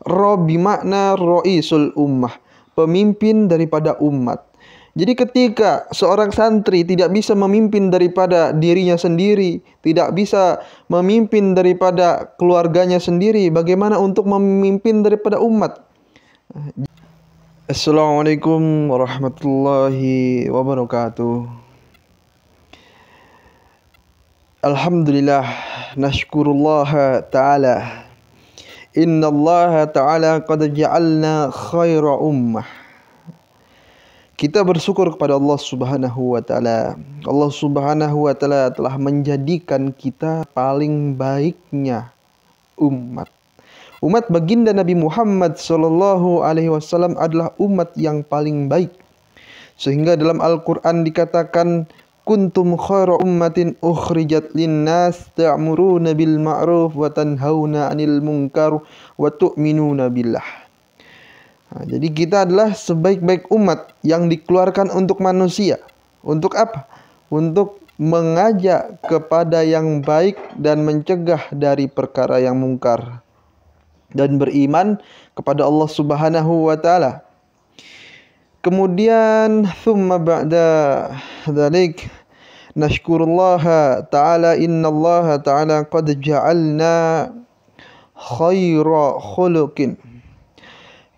Ro bimakna roisul ummah, pemimpin daripada umat. Jadi ketika seorang santri tidak bisa memimpin daripada dirinya sendiri, tidak bisa memimpin daripada keluarganya sendiri, bagaimana untuk memimpin daripada umat? Assalamualaikum warahmatullahi wabarakatuh. Alhamdulillah, nashkurullah ta'ala. Inna Allah ta'ala qad ja'alna khaira ummah. Kita bersyukur kepada Allah Subhanahu wa ta'ala. Allah Subhanahu wa ta'ala telah menjadikan kita paling baiknya umat. Umat baginda Nabi Muhammad sallallahu alaihi wasallam adalah umat yang paling baik. Sehingga dalam Al-Qur'an dikatakan kuntum khaira ummatin ukhrijat linnas ta'muruna bil ma'ruf wa tanhauna 'anil munkar wa tu'minuna billah. Jadi kita adalah sebaik-baik umat yang dikeluarkan untuk manusia. Untuk apa? Untuk mengajak kepada yang baik dan mencegah dari perkara yang mungkar, dan beriman kepada Allah Subhanahu wa ta'ala. Kemudian thumma ba'da dzalik nashkurullaha ta'ala innallaha ta'ala qad ja'alna khaira khuluqin.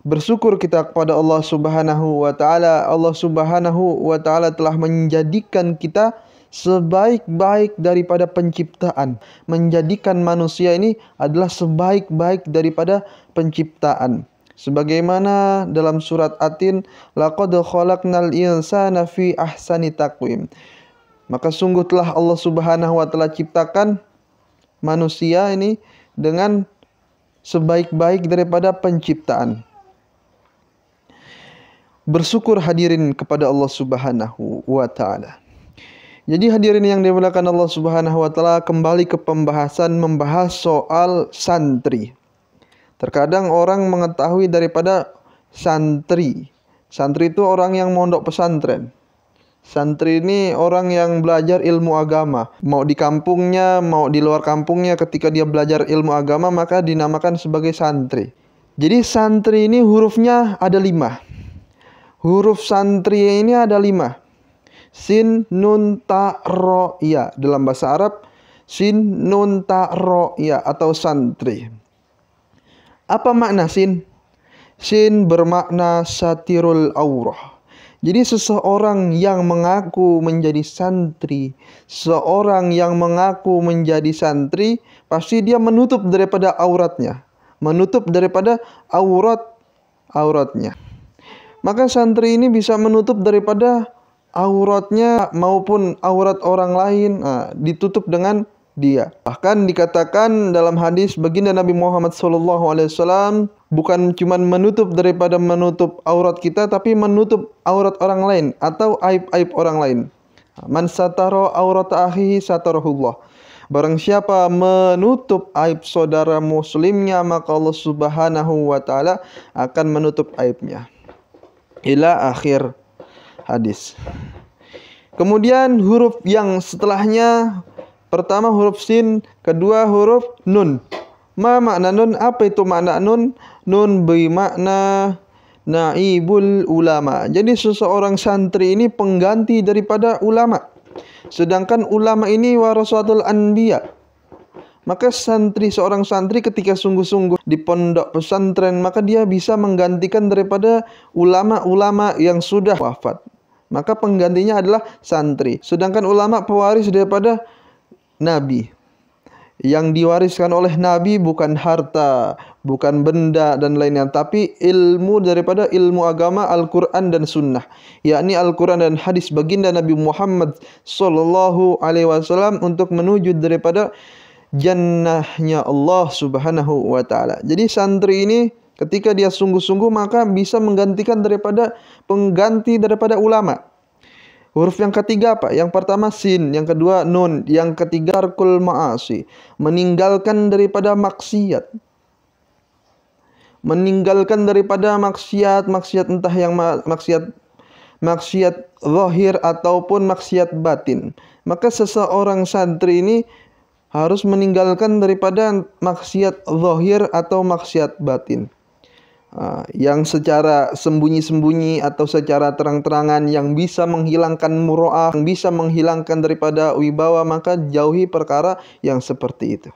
Bersyukur kita kepada Allah Subhanahu wa ta'ala. Allah Subhanahu wa ta'ala telah menjadikan kita sebaik-baik daripada penciptaan. Menjadikan manusia ini adalah sebaik-baik daripada penciptaan. Sebagaimana dalam surat At-Tin, laqad khalaqnal insana fi ahsani taqwim. Maka sungguh telah Allah Subhanahu wa ta'ala ciptakan manusia ini dengan sebaik-baik daripada penciptaan. Bersyukur hadirin kepada Allah Subhanahu wa ta'ala. Jadi hadirin yang dimuliakan Allah Subhanahu wa ta'ala, kembali ke pembahasan membahas soal santri. Terkadang orang mengetahui daripada santri. Santri itu orang yang mondok pesantren. Santri ini orang yang belajar ilmu agama. Mau di kampungnya, mau di luar kampungnya, ketika dia belajar ilmu agama maka dinamakan sebagai santri. Jadi santri ini hurufnya ada 5. Huruf santri ini ada 5. Sin, nun, ta, ro, ya. Dalam bahasa Arab, sin, nun, ta, ro, ya, atau santri. Apa makna sin? Sin bermakna satirul aurah. Jadi seseorang yang mengaku menjadi santri, seorang yang mengaku menjadi santri, pasti dia menutup daripada auratnya, menutup daripada auratnya. Maka santri ini bisa menutup daripada auratnya maupun aurat orang lain, ditutup dengan dia. Bahkan dikatakan dalam hadis baginda Nabi Muhammad SAW, bukan cuma menutup daripada menutup aurat kita, tapi menutup aurat orang lain atau aib-aib orang lain. Man satara aurat akhihi satarahullah. Barang siapa menutup aib saudara muslimnya, maka Allah Subhanahu wa ta'ala akan menutup aibnya. Ila akhir hadis. Kemudian huruf yang setelahnya, pertama huruf sin, kedua huruf nun. Ma makna nun? Apa itu makna nun? Nun bermakna naibul ulama. Jadi seseorang santri ini pengganti daripada ulama. Sedangkan ulama ini warasatul anbiya. Maka seorang santri ketika sungguh-sungguh di pondok pesantren, maka dia bisa menggantikan daripada ulama-ulama yang sudah wafat. Maka penggantinya adalah santri. Sedangkan ulama pewaris daripada Nabi. Yang diwariskan oleh Nabi bukan harta, bukan benda dan lainnya, tapi ilmu daripada ilmu agama Al-Quran dan Sunnah, yakni Al-Quran dan hadis baginda Nabi Muhammad sallallahu alaihi wasallam untuk menuju daripada jannahnya Allah Subhanahu wa ta'ala. Jadi santri ini ketika dia sungguh-sungguh maka bisa menggantikan daripada pengganti daripada ulama. Huruf yang ketiga apa? Yang pertama sin, yang kedua nun, yang ketiga tarkul ma'asi, meninggalkan daripada maksiat. Meninggalkan daripada maksiat entah yang maksiat zahir ataupun maksiat batin. Maka seseorang santri ini harus meninggalkan daripada maksiat zahir atau maksiat batin. yang secara sembunyi-sembunyi atau secara terang-terangan, yang bisa menghilangkan muro'ah, yang bisa menghilangkan daripada wibawa, maka jauhi perkara yang seperti itu.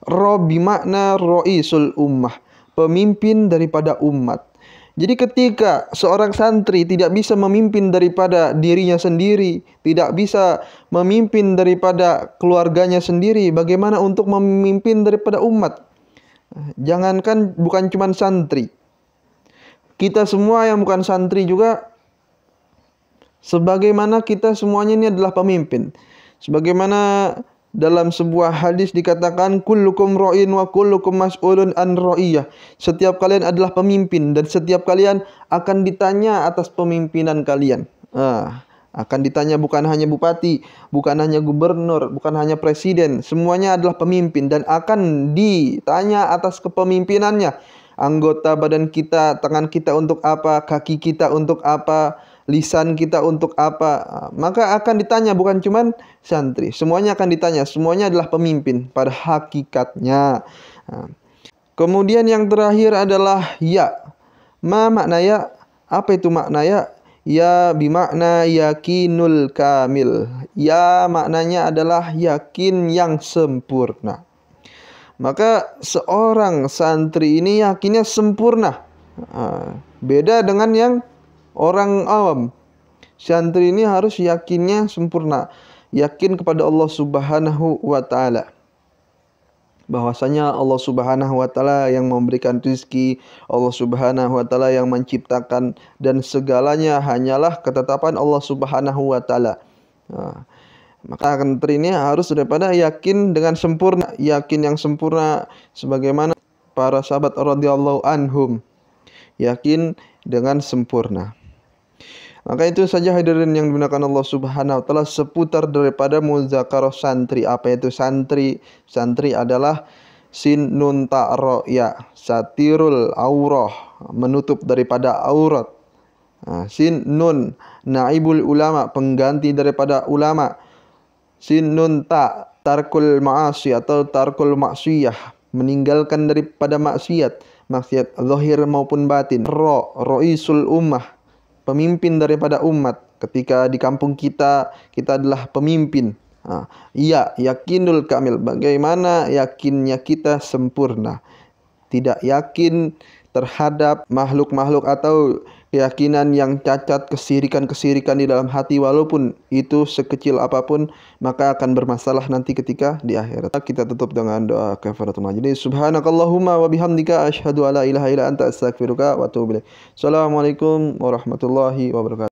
Robi makna ro'isul ummah, pemimpin daripada umat. Jadi ketika seorang santri tidak bisa memimpin daripada dirinya sendiri, tidak bisa memimpin daripada keluarganya sendiri, bagaimana untuk memimpin daripada umat? Jangankan bukan cuma santri, kita semua yang bukan santri juga, sebagaimana kita semuanya ini adalah pemimpin. Sebagaimana dalam sebuah hadis dikatakan, kullukum ra'in wa kullukum mas'ulun an ra'iyah. Setiap kalian adalah pemimpin dan setiap kalian akan ditanya atas pemimpinan kalian. Akan ditanya, bukan hanya bupati, bukan hanya gubernur, bukan hanya presiden, semuanya adalah pemimpin dan akan ditanya atas kepemimpinannya. Anggota badan kita, tangan kita untuk apa, kaki kita untuk apa, lisan kita untuk apa, maka akan ditanya, bukan cuman santri, semuanya akan ditanya, semuanya adalah pemimpin pada hakikatnya. Kemudian yang terakhir adalah ya. Ma makna ya? Apa itu makna ya? Ya bimakna yakinul kamil. Ya maknanya adalah yakin yang sempurna. Maka seorang santri ini yakinnya sempurna. Beda dengan yang orang awam. Santri ini harus yakinnya sempurna. Yakin kepada Allah Subhanahu wa Ta'ala, bahwasanya Allah Subhanahu wa Ta'ala yang memberikan rezeki, Allah Subhanahu wa Ta'ala yang menciptakan, dan segalanya hanyalah ketetapan Allah Subhanahu wa Ta'ala. Maka santri ini harus daripada yakin dengan sempurna, yakin yang sempurna sebagaimana para sahabat radhiyallahu anhum yakin dengan sempurna. Maka itu saja hadirin yang dimuliakan Allah Subhanahu wa Ta'ala seputar daripada muzakarah santri. Apa itu santri? Santri adalah sin nun ta ro ya, satirul aurah, menutup daripada aurat. Sin nun naibul ulama, pengganti daripada ulama. Sin nun ta tarkul ma'asi atau tarkul maksiyah, meninggalkan daripada maksiat, maksiat zahir maupun batin. Ro'isul ummah, pemimpin daripada umat. Ketika di kampung kita adalah pemimpin. Iya, yakinul kamil, bagaimana yakinnya kita sempurna, tidak yakin terhadap makhluk-makhluk atau keyakinan yang cacat, kesirikan-kesirikan di dalam hati, walaupun itu sekecil apapun, maka akan bermasalah nanti ketika di akhirat. Kita tutup dengan doa kafaratul majlis. Subhanakallahumma wa bihamdika asyhadu alla ilaha illa anta astaghfiruka wa atubu ilaik. Assalamualaikum warahmatullahi wabarakatuh.